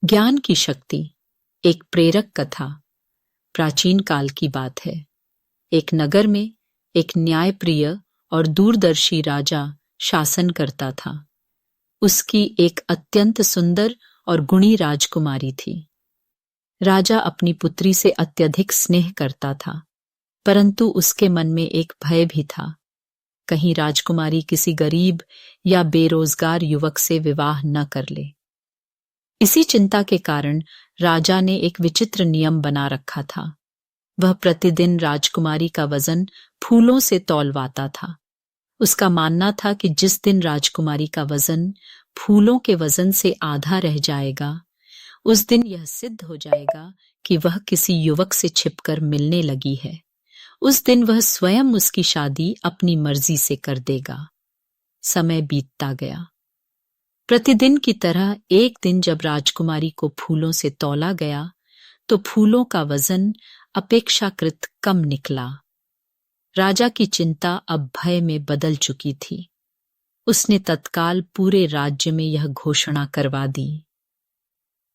ज्ञान की शक्ति एक प्रेरक कथा प्राचीन काल की बात है। एक नगर में एक न्यायप्रिय और दूरदर्शी राजा शासन करता था। उसकी एक अत्यंत सुंदर और गुणी राजकुमारी थी। राजा अपनी पुत्री से अत्यधिक स्नेह करता था, परंतु उसके मन में एक भय भी था, कहीं राजकुमारी किसी गरीब या बेरोजगार युवक से विवाह न कर ले। इसी चिंता के कारण राजा ने एक विचित्र नियम बना रखा था। वह प्रतिदिन राजकुमारी का वजन फूलों से तौलवाता था। उसका मानना था कि जिस दिन राजकुमारी का वजन फूलों के वजन से आधा रह जाएगा, उस दिन यह सिद्ध हो जाएगा कि वह किसी युवक से छिपकर मिलने लगी है। उस दिन वह स्वयं उसकी शादी अपनी मर्जी से कर देगा। समय बीतता गया। प्रतिदिन की तरह एक दिन जब राजकुमारी को फूलों से तौला गया तो फूलों का वजन अपेक्षाकृत कम निकला। राजा की चिंता अब भय में बदल चुकी थी। उसने तत्काल पूरे राज्य में यह घोषणा करवा दी,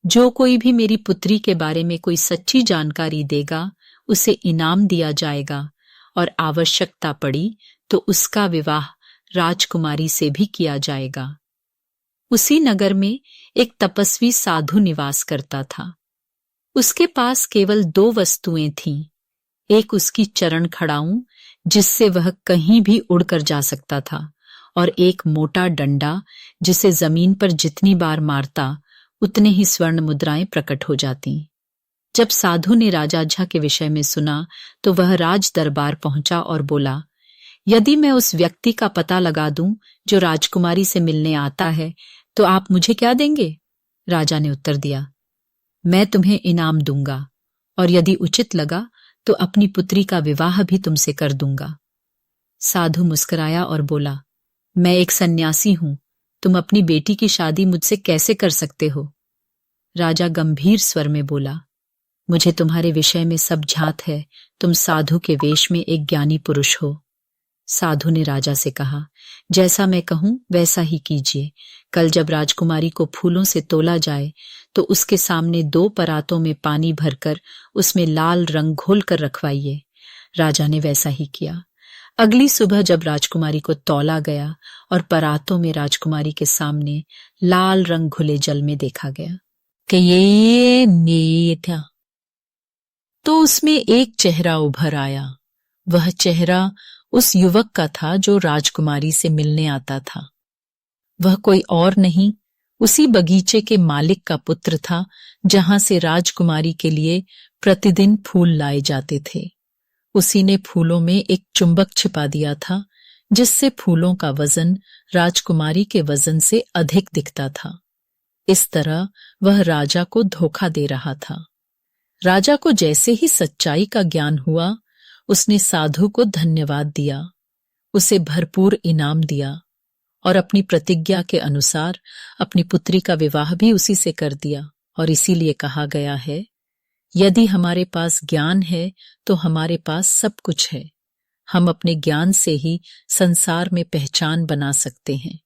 जो कोई भी मेरी पुत्री के बारे में कोई सच्ची जानकारी देगा उसे इनाम दिया जाएगा, और आवश्यकता पड़ी तो उसका विवाह राजकुमारी से भी किया जाएगा। उसी नगर में एक तपस्वी साधु निवास करता था। उसके पास केवल 2 वस्तुएं थीं। एक उसकी चरण खड़ाऊं जिससे वह कहीं भी उड़कर जा सकता था, और एक मोटा डंडा जिसे जमीन पर जितनी बार मारता उतने ही स्वर्ण मुद्राएं प्रकट हो जाती। जब साधु ने राजा झा के विषय में सुना तो वह राज दरबार पहुंचा और बोला, यदि मैं उस व्यक्ति का पता लगा दूं जो राजकुमारी से मिलने आता है तो आप मुझे क्या देंगे? राजा ने उत्तर दिया, मैं तुम्हें इनाम दूंगा, और यदि उचित लगा तो अपनी पुत्री का विवाह भी तुमसे कर दूंगा। साधु मुस्कुराया और बोला, मैं एक सन्यासी हूं, तुम अपनी बेटी की शादी मुझसे कैसे कर सकते हो? राजा गंभीर स्वर में बोला, मुझे तुम्हारे विषय में सब झात है, तुम साधु के वेश में एक ज्ञानी पुरुष हो। साधु ने राजा से कहा, जैसा मैं कहूं वैसा ही कीजिए। कल जब राजकुमारी को फूलों से तोला जाए तो उसके सामने 2 परातों में पानी भरकर उसमें लाल रंग घोल कर रखवाइए। राजा ने वैसा ही किया। अगली सुबह जब राजकुमारी को तौला गया और परातों में राजकुमारी के सामने लाल रंग घुले जल में देखा गया कि ये था, तो उसमें एक चेहरा उभर आया। वह चेहरा उस युवक का था जो राजकुमारी से मिलने आता था। वह कोई और नहीं, उसी बगीचे के मालिक का पुत्र था जहां से राजकुमारी के लिए प्रतिदिन फूल लाए जाते थे। उसी ने फूलों में एक चुंबक छिपा दिया था जिससे फूलों का वजन राजकुमारी के वजन से अधिक दिखता था। इस तरह वह राजा को धोखा दे रहा था। राजा को जैसे ही सच्चाई का ज्ञान हुआ, उसने साधु को धन्यवाद दिया, उसे भरपूर इनाम दिया और अपनी प्रतिज्ञा के अनुसार अपनी पुत्री का विवाह भी उसी से कर दिया। और इसीलिए कहा गया है, यदि हमारे पास ज्ञान है तो हमारे पास सब कुछ है। हम अपने ज्ञान से ही संसार में पहचान बना सकते हैं।